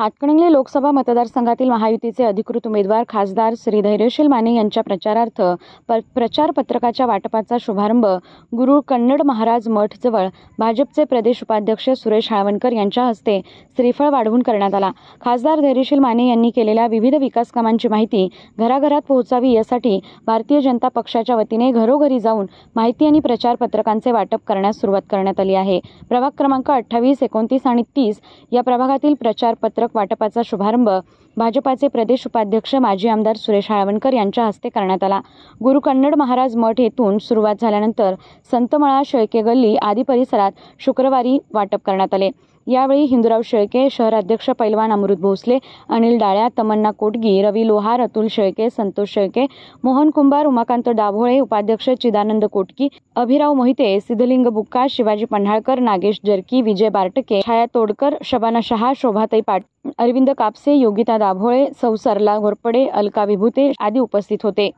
हातकणंगले लोकसभा मतदारसंघातील महायुतीचे अधिकृत उमेदवार खासदार श्री धैर्यशील माने यांच्या प्रचारार्थ प्रचार पत्रकाच्या वाटपाचा शुभारंभ गुरु कन्नड महाराज मठ जवळ भाजपचे प्रदेश उपाध्यक्ष सुरेश हाळवणकर यांच्या हस्ते श्रीफळ वाढवून करण्यात आला। खासदार धैर्यशील माने यांनी केलेल्या विविध विकास कामांची माहिती घराघरात पोहोचावी यासाठी भारतीय जनता पक्षाच्या वतीने घरोघरी जाऊन माहिती आणि प्रचार पत्रकांचे वाटप करण्यास सुरुवात करण्यात आली आहे। प्रभाग क्रमांक 28, 29 आणि 30 या प्रभागातील प्रचार पत्रक वाटपाचा शुभारंभ भाजपाचे प्रदेश उपाध्यक्ष माजी आमदार सुरेश हाळवणकर यांच्या हस्ते करण्यात आला। गुरु कन्नड महाराज मठ येथून सुरुवात झाल्यानंतर संतमळा, शेळके गल्ली आदी परिसरात शुक्रवारी वाटप करण्यात आले। यावेळी हिंदूराव शेळके, शहराध्यक्ष पैलवान अमृत भोसले, अनिल डाळ्या, तमन्ना कोटगी, रवी लोहार, अतुल शेळके, संतोष शेळके, मोहन कुंभार, उमाकांत दाभोळे, उपाध्यक्ष चिदानंद कोटकी, अभिराव मोहिते, सिद्धलिंग बुक्का, शिवाजी पन्हाळकर, नागेश जरकी, विजय बारटके, छाया तोडकर, शबाना शहा, शोभाताई अरविंद कापसे, योगिता दाभोळे, सौ सरला घोरपडे, अलका विभूते आदी उपस्थित होते।